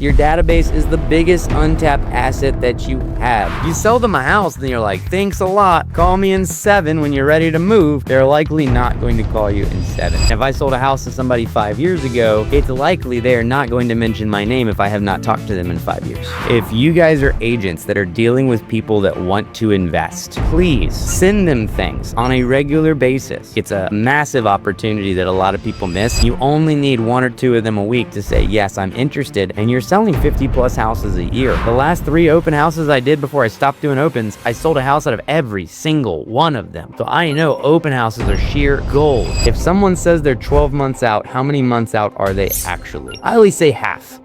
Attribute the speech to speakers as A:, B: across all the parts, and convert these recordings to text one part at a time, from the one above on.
A: Your database is the biggest untapped asset that you have. You sell them a house and you're like, thanks a lot, call me in 7 when you're ready to move. They're likely not going to call you in 7. If I sold a house to somebody 5 years ago, it's likely they are not going to mention my name if I have not talked to them in 5 years. If you guys are agents that are dealing with people that want to invest, please send them things on a regular basis. It's a massive opportunity that a lot of people miss. You only need 1 or 2 of them a week to say, yes, I'm interested, and you're selling 50 plus houses a year. The last 3 open houses I did before I stopped doing opens, I sold a house out of every single one of them. So I know open houses are sheer gold. If someone says they're 12 months out, how many months out are they actually? I always say half.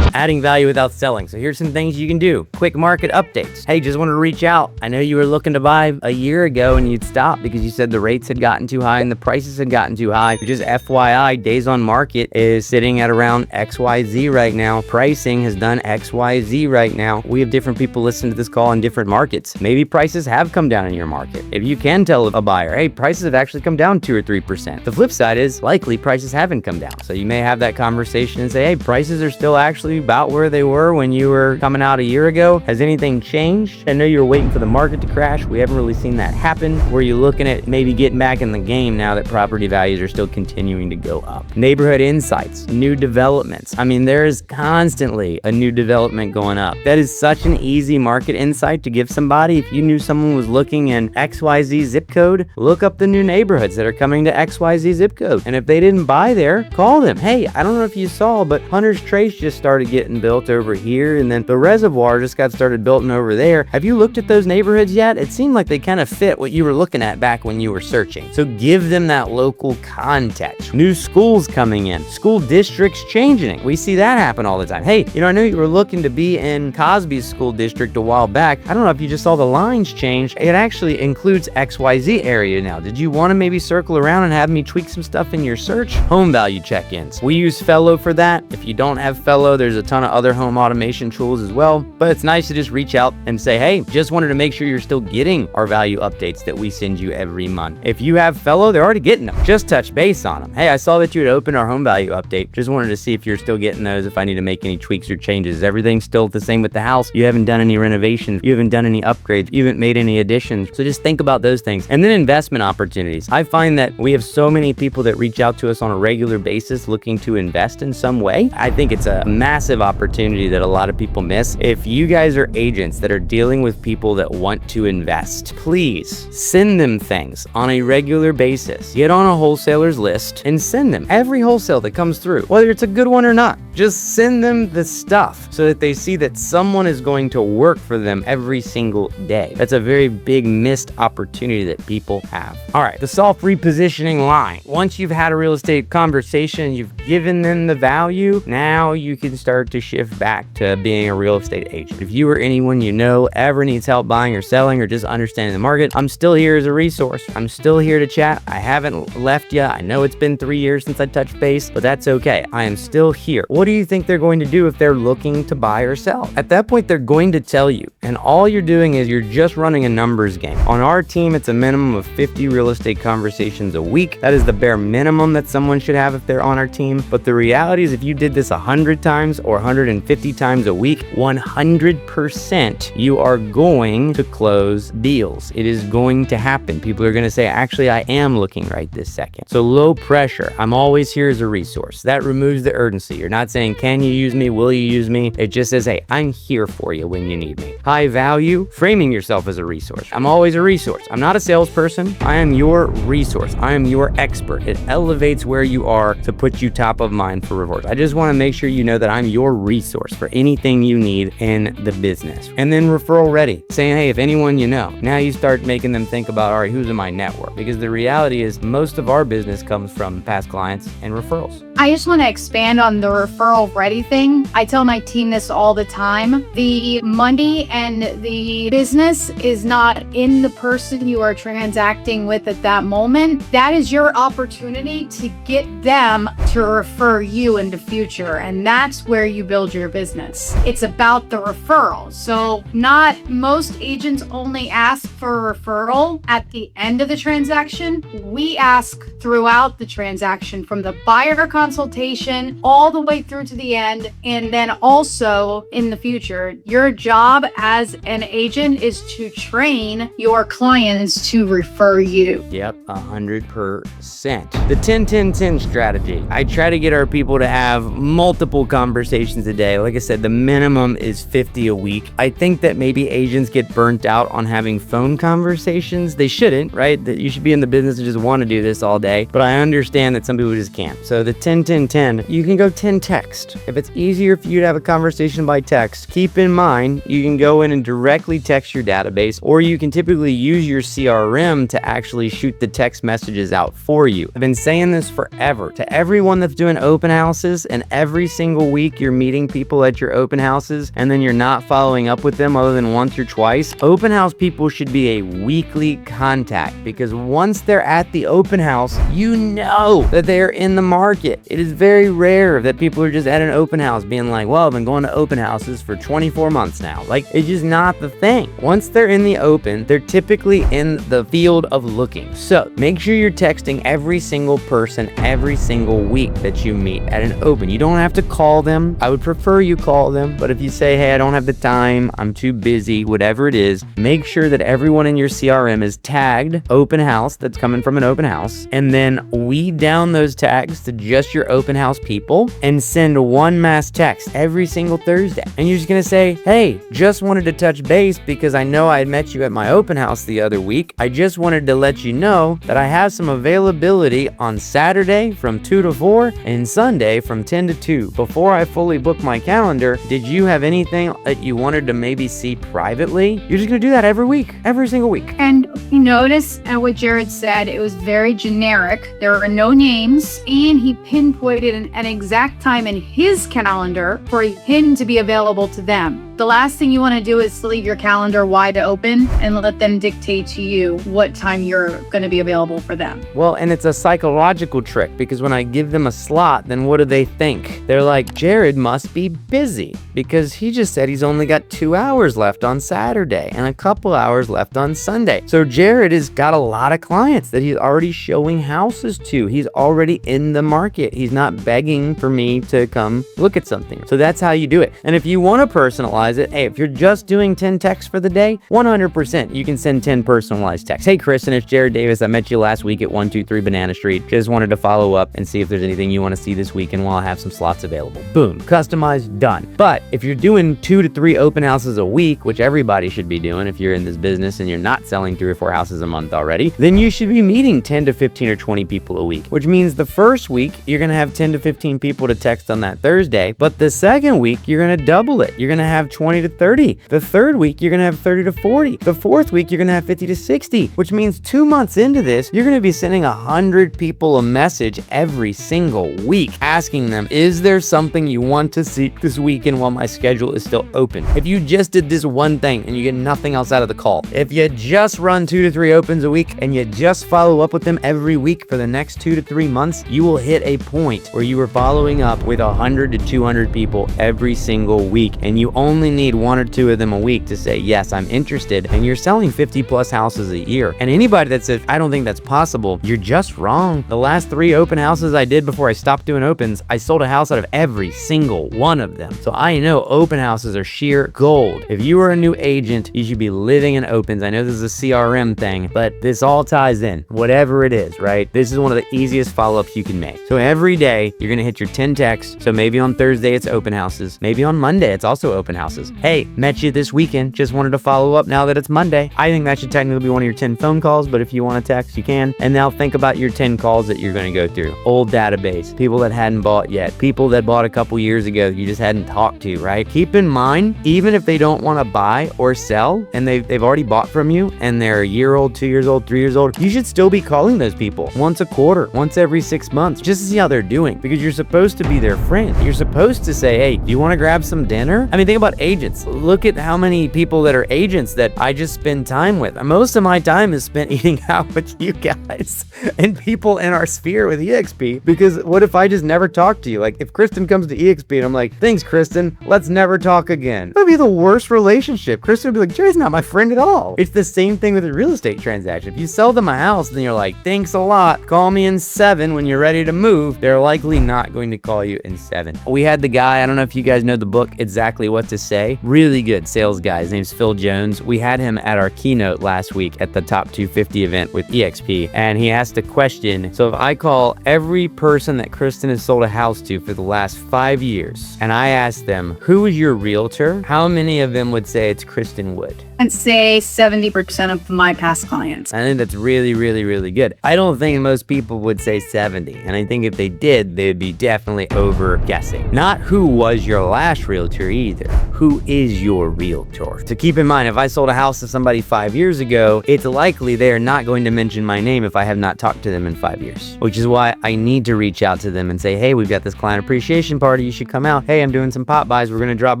A: Adding value without selling. So here's some things you can do. Quick market updates. Hey, just wanted to reach out. I know you were looking to buy a year ago and you'd stop because you said the rates had gotten too high and the prices had gotten too high. Just FYI, days on market is sitting at around XYZ right now. Pricing has done XYZ right now. We have different people listening to this call in different markets. Maybe prices have come down in your market. If you can tell a buyer, hey, prices have actually come down 2 or 3%. The flip side is likely prices haven't come down. So you may have that conversation and say, hey, prices are still actually about where they were when you were coming out a year ago. Has anything changed? I know you were waiting for the market to crash. We haven't really seen that happen. Were you looking at maybe getting back in the game now that property values are still continuing to go up? Neighborhood insights, new developments. I mean, there is constantly a new development going up. That is such an easy market insight to give somebody. If you knew someone was looking in XYZ zip code, look up the new neighborhoods that are coming to XYZ zip code. And if they didn't buy there, call them. Hey, I don't know if you saw, but Hunter's Trace just started getting built over here, and then the Reservoir just got started building over there. Have you looked at those neighborhoods yet? It seemed like they kind of fit what you were looking at back when you were searching. So give them that local context. New schools coming in, school districts changing. We see that happen all the time. Hey, I know you were looking to be in Cosby's school district a while back. I don't know if you just saw the lines change. It actually includes XYZ area now. Did you want to maybe circle around and have me tweak some stuff in your search? Home value check-ins. We use Fellow for that. If you don't have Fellow, there's a ton of other home automation tools as well, but it's nice to just reach out and say, hey, just wanted to make sure you're still getting our value updates that we send you every month. If you have Fellow, they're already getting them. Just touch base on them. Hey, I saw that you had opened our home value update. Just wanted to see if you're still getting those, if I need to make any tweaks or changes. Everything's still the same with the house. You haven't done any renovations. You haven't done any upgrades. You haven't made any additions. So just think about those things. And then investment opportunities. I find that we have so many people that reach out to us on a regular basis looking to invest in some way. I think it's a massive opportunity that a lot of people miss. If you guys are agents that are dealing with people that want to invest, please send them things on a regular basis. Get on a wholesaler's list and send them every wholesale that comes through, whether it's a good one or not. Just send them the stuff so that they see that someone is going to work for them every single day. That's a very big missed opportunity that people have. All right, the soft repositioning line. Once you've had a real estate conversation, you've given them the value, now you can start to shift back to being a real estate agent. If you or anyone you know ever needs help buying or selling or just understanding the market, I'm still here as a resource. I'm still here to chat. I haven't left yet. I know it's been 3 years since I touched base, but that's okay. I am still here. What do you think they're going to do if they're looking to buy or sell? At that point, they're going to tell you, and all you're doing is you're just running a numbers game. On our team, it's a minimum of 50 real estate conversations a week. That is the bare minimum that someone should have if they're on our team. But the reality is if you did this 100 times or 150 times a week, 100% you are going to close deals. It is going to happen. People are going to say, actually, I am looking right this second. So low pressure. I'm always here as a resource. That removes the urgency. You're not saying, can you use me? Will you use me? It just says, hey, I'm here for you when you need me. High value, framing yourself as a resource. I'm always a resource. I'm not a salesperson. I am your resource. I am your expert. It elevates where you are to put you top of mind for rewards. I just want to make sure you know that I'm your resource for anything you need in the business. And then referral ready, saying, hey, if anyone you know, now you start making them think about, all right, who's in my network? Because the reality is most of our business comes from past clients and referrals.
B: I just want to expand on the referral ready thing. I tell my team this all the time. The money and the business is not in the person you are transacting with at that moment. That is your opportunity to get them to refer you in the future. And that's where you build your business. It's about the referral. So not most agents only ask for a referral at the end of the transaction. We ask throughout the transaction, from the buyer consultation all the way through to the end. And then also in the future, your job as an agent is to train your clients to refer you.
A: Yep, 100%. The 10-10-10 strategy. I try to get our people to have multiple conversations a day. Like I said, the minimum is 50 a week. I think that maybe agents get burnt out on having phone conversations. They shouldn't, right? That you should be in the business and just want to do this all day. But I understand that some people just can't. So the 10-10-10, you can go 10 text. If it's easier for you to have a conversation by text, keep in mind, you can go in and directly text your database, or you can typically use your CRM to actually shoot the text messages out for you. I've been saying this forever to everyone that's doing open houses, and every single week you're meeting people at your open houses and then you're not following up with them other than once or twice. Open house people should be a weekly contact, because once they're at the open house, you know that they're in the market. It is very rare that people are just at an open house being like, well, I've been going to open houses for 24 months now. Like, it's just not the thing. Once they're in the open, they're typically in the field of looking. So make sure you're texting every single person every single week that you meet at an open. You don't have to call them. I would prefer you call them, but if you say, hey, I don't have the time, I'm too busy, whatever it is, make sure that everyone in your CRM is tagged open house that's coming from an open house, and then weed down those tags to just your open house people and send one mass text every single Thursday. And you're just gonna say, hey, just wanted to touch base because I know I had met you at my open house the other week. I just wanted to let you know that I have some availability on Saturday from 2 to 4 and Sunday from 10 to 2. Before I fully book my calendar, did you have anything that you wanted to maybe see privately? You're just gonna do that every week, every single week.
B: And you notice what Jared said, it was very generic. There are no names, and he pinpointed an exact time in his calendar for him to be available to them. The last thing you want to do is leave your calendar wide open and let them dictate to you what time you're going to be available for them.
A: Well, and it's a psychological trick, because when I give them a slot, then what do they think? They're like, Jared must be busy because he just said he's only got 2 hours left on Saturday and a couple hours left on Sunday. So Jared has got a lot of clients that he's already showing houses to. He's already in the market. He's not begging for me to come look at something. So that's how you do it. And if you want to personalize it, hey, if you're just doing 10 texts for the day, 100% you can send 10 personalized texts. Hey Kristen, it's Jared Davis. I met you last week at 123 Banana Street. Just wanted to follow up and see if there's anything you want to see this weekend while I have some slots available. Boom, customized, done. But if you're doing 2 to 3 open houses a week, which everybody should be doing if you're in this business and you're not selling 3 or 4 houses a month already, then you should be meeting 10 to 15 or 20 people a week, which means the first week you're going to have 10 to 15 people to text on that Thursday, but the second week you're going to double it. You're going to have 20 to 30. The third week you're going to have 30 to 40. The fourth week you're going to have 50 to 60, which means 2 months into this, you're going to be sending 100 people a message every single week asking them, is there something you want to see this weekend while my schedule is still open? If you just did this one thing and you get nothing else out of the call, if you just run 2 to 3 opens a week and you just follow up with them every week for the next 2 to 3 months, you will hit a point where you are following up with 100 to 200 people every single week, and you only need 1 or 2 of them a week to say, yes, I'm interested, and you're selling 50 plus houses a year. And anybody that says, I don't think that's possible, you're just wrong. The last 3 open houses I did before I stopped doing opens, I sold a house out of every single one of them. So I know open houses are sheer gold. If you are a new agent, you should be living in opens. I know this is a CRM thing, but this all ties in, whatever it is, right? This is one of the easiest follow-ups you can make. So every day you're gonna hit your 10 texts. So maybe on Thursday it's open houses. Maybe on Monday it's also open houses. Hey, met you this weekend, just wanted to follow up now that it's Monday. I think that should technically be one of your 10 phone calls, but if you want to text, you can. And now think about your 10 calls that you're going to go through. Old database, people that hadn't bought yet, people that bought a couple years ago you just hadn't talked to, right? Keep in mind, even if they don't want to buy or sell and they've already bought from you and they're a year old, 2 years old, 3 years old, you should still be calling those people once a quarter, once every 6 months, just to see how they're doing, because you're supposed to be their friend. You're supposed to say, hey, do you want to grab some dinner? I mean, think about agents. Look at how many people that are agents that I just spend time with. Most of my time is spent eating out with you guys and people in our sphere with EXP, because what if I just never talk to you? Like if Kristen comes to EXP and I'm like, thanks Kristen, let's never talk again. That would be the worst relationship. Kristen would be like, Jerry's not my friend at all. It's the same thing with a real estate transaction. If you sell them a house and you're like, thanks a lot, call me in 7 when you're ready to move, they're likely not going to call you in 7. We had the guy, I don't know if you guys know the book, Exactly What to Say. Really good sales guy. His name's Phil Jones. We had him at our keynote last week at the Top 250 event with EXP, and he asked a question. So if I call every person that Kristen has sold a house to for the last 5 years, and I ask them, who is your realtor? How many of them would say it's Kristen Wood?
B: I'd say 70% of my past clients.
A: I think that's really, really, really good. I don't think most people would say 70. And I think if they did, they'd be definitely over guessing. Not who was your last realtor either. Who is your realtor? So keep in mind, if I sold a house to somebody 5 years ago, it's likely they are not going to mention my name if I have not talked to them in 5 years. Which is why I need to reach out to them and say, hey, we've got this client appreciation party. You should come out. Hey, I'm doing some pop buys. We're going to drop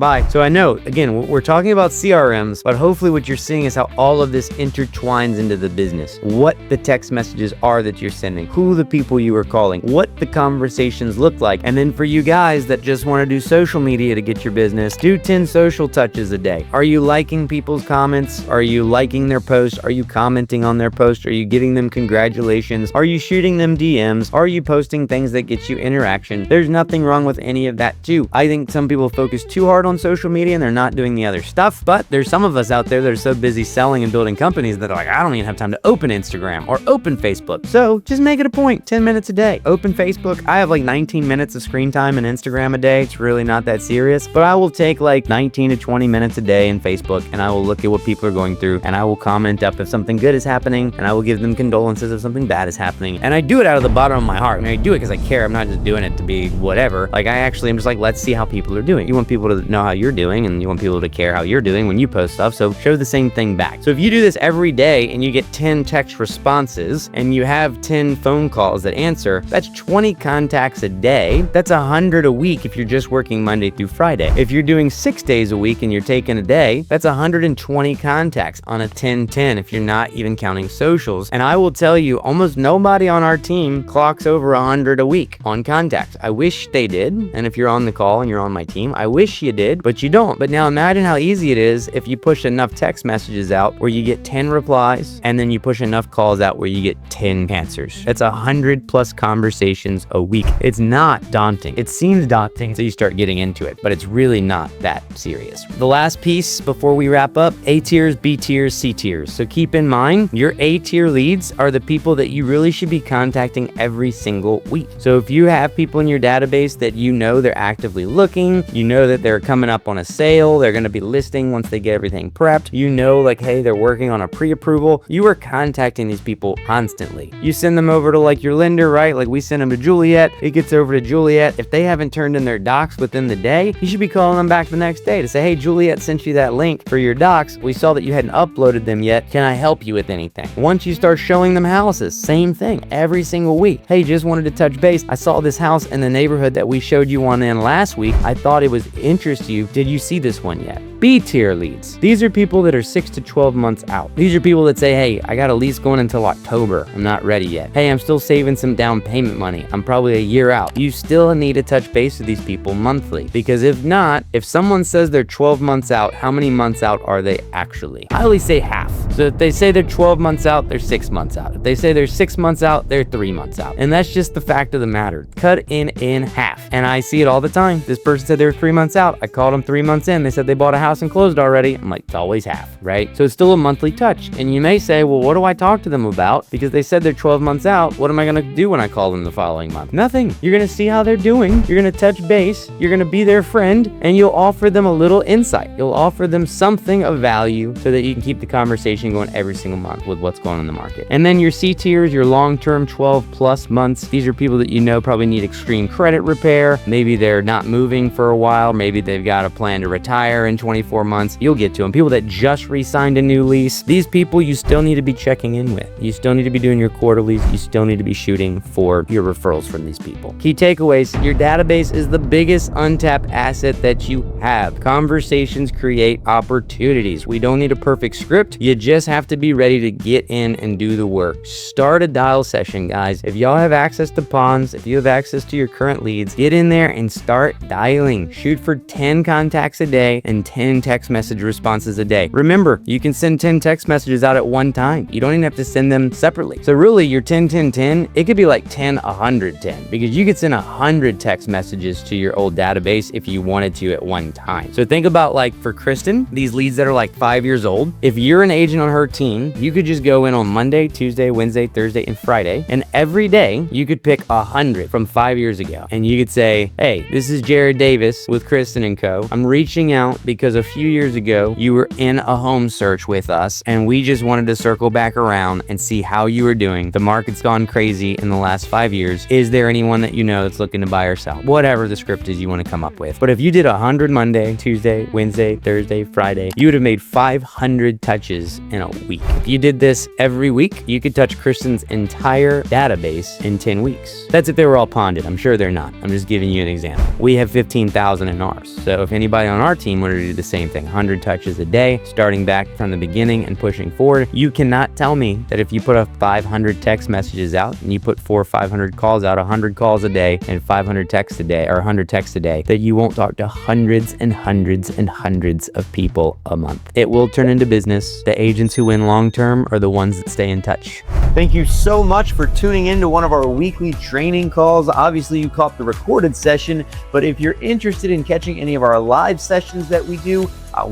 A: by. So I know, again, we're talking about CRMs, but hopefully what you're seeing is how all of this intertwines into the business. What the text messages are that you're sending, who the people you are calling, what the conversations look like. And then for you guys that just want to do social media to get your business, do 10 social touches a day. Are you liking people's comments? Are you liking their posts? Are you commenting on their post? Are you giving them congratulations? Are you shooting them DMs? Are you posting things that get you interaction? There's nothing wrong with any of that too. I think some people focus too hard on social media and they're not doing the other stuff, but there's some of us out there that are so busy selling and building companies that are like, I don't even have time to open Instagram or open Facebook. So just make it a point, 10 minutes a day. Open Facebook. I have like 19 minutes of screen time in Instagram a day. It's really not that serious, but I will take like 19 to 20 minutes a day in Facebook and I will look at what people are going through and I will comment up if something good is happening and I will give them condolences if something bad is happening. And I do it out of the bottom of my heart. I mean, I do it because I care. I'm not just doing it to be whatever. Like I actually am just like, let's see how people are doing. You want people to know how you're doing and you want people to care how you're doing when you post stuff. So show the same thing back. So if you do this every day and you get 10 text responses and you have 10 phone calls that answer, that's 20 contacts a day. That's 100 a week if you're just working Monday through Friday. If you're doing 6 days a week and you're taking a day, that's 120 contacts on a 10-10 if you're not even counting socials. And I will tell you, almost nobody on our team clocks over 100 a week on contacts. I wish they did. And if you're on the call and you're on my team, I wish you did, but you don't. But now imagine how easy it is if you push enough text messages out where you get 10 replies and then you push enough calls out where you get 10 answers. That's 100 plus conversations a week. It's not daunting. It seems daunting until you start getting into it, but it's really not that serious. The last piece before we wrap up, A tiers, B tiers, C tiers. So keep in mind, your A tier leads are the people that you really should be contacting every single week. So if you have people in your database that you know they're actively looking, you know that they're coming up on a sale, they're going to be listing once they get everything prepped, you know like, hey, they're working on a pre-approval, you are contacting these people constantly. You send them over to like your lender, right? Like we send them to Juliet, it gets over to Juliet. If they haven't turned in their docs within the day, you should be calling them back the next day to say, hey, Juliet sent you that link for your docs. We saw that you hadn't uploaded them yet. Can I help you with anything? Once you start showing them houses, same thing every single week. Hey, just wanted to touch base. I saw this house in the neighborhood that we showed you one in last week. I thought it was interest to you. Did you see this one yet? B tier leads. These are people that are 6 to 12 months out. These are people that say, hey, I got a lease going until October. I'm not ready yet. Hey, I'm still saving some down payment money. I'm probably a year out. You still need to touch base with these people monthly, because if not, if someone says they're 12 months out, how many months out are they actually? I always say half. So if they say they're 12 months out, they're 6 months out. If they say they're 6 months out, they're 3 months out. And that's just the fact of the matter. Cut in half. And I see it all the time. This person said they were 3 months out. I called them 3 months in. They said they bought a house and closed already. I'm like, it's always half, right? So it's still a monthly touch. And you may say, well, what do I talk to them about? Because they said they're 12 months out. What am I going to do when I call them the following month? Nothing. You're going to see how they're doing. You're going to touch base. You're going to be their friend, and you'll offer them a little insight. You'll offer them something of value so that you can keep the conversation going every single month with what's going on in the market. And then your C tiers, your long-term 12 plus months. These are people that you know probably need extreme credit repair. Maybe they're not moving for a while. Maybe they've got a plan to retire in 24 24 months, you'll get to them. People that just re-signed a new lease, these people you still need to be checking in with. You still need to be doing your quarterlies. You still need to be shooting for your referrals from these people. Key takeaways: your database is the biggest untapped asset that you have. Conversations create opportunities. We don't need a perfect script. You just have to be ready to get in and do the work. Start a dial session, guys. If y'all have access to ponds, if you have access to your current leads, get in there and start dialing. Shoot for 10 contacts a day and 10 text message responses a day. Remember, you can send 10 text messages out at one time. You don't even have to send them separately. So really, your 10, 10, 10, it could be like 10, 110, because you could send 100 text messages to your old database if you wanted to at one time. So think about, like, for Kristen, these leads that are like 5 years old. If you're an agent on her team, you could just go in on Monday, Tuesday, Wednesday, Thursday, and Friday, and every day you could pick 100 from 5 years ago. And you could say, hey, this is Jared Davis with Kristen & Co. I'm reaching out because a few years ago you were in a home search with us, and we just wanted to circle back around and see how you were doing. The market's gone crazy in the last 5 years. Is there anyone that you know that's looking to buy or sell? Whatever the script is you want to come up with. But if you did 100 Monday, Tuesday, Wednesday, Thursday, Friday, you would have made 500 touches in a week. If you did this every week, you could touch Kristen's entire database in 10 weeks. That's if they were all ponded. I'm sure they're not. I'm just giving you an example. We have 15,000 in ours. So if anybody on our team wanted to do the same thing, 100 touches a day, starting back from the beginning and pushing forward, you cannot tell me that if you put 500 text messages out and you put 400 or 500 calls out, 100 calls a day and 500 texts a day, or 100 texts a day, that you won't talk to hundreds and hundreds and hundreds of people a month. It will turn into business. The agents who win long-term are the ones that stay in touch.
C: Thank you so much for tuning in to one of our weekly training calls. Obviously, you caught the recorded session, but if you're interested in catching any of our live sessions that we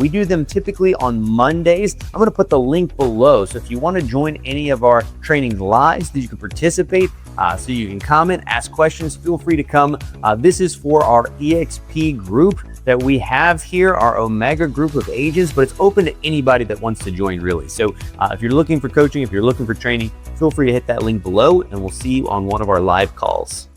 C: do them typically on Mondays. I'm going to put the link below. So if you want to join any of our trainings live so that you can participate, so you can comment, ask questions, feel free to come. This is for our EXP group that we have here, our Omega group of agents, but it's open to anybody that wants to join, really. So if you're looking for coaching, if you're looking for training, feel free to hit that link below, and we'll see you on one of our live calls.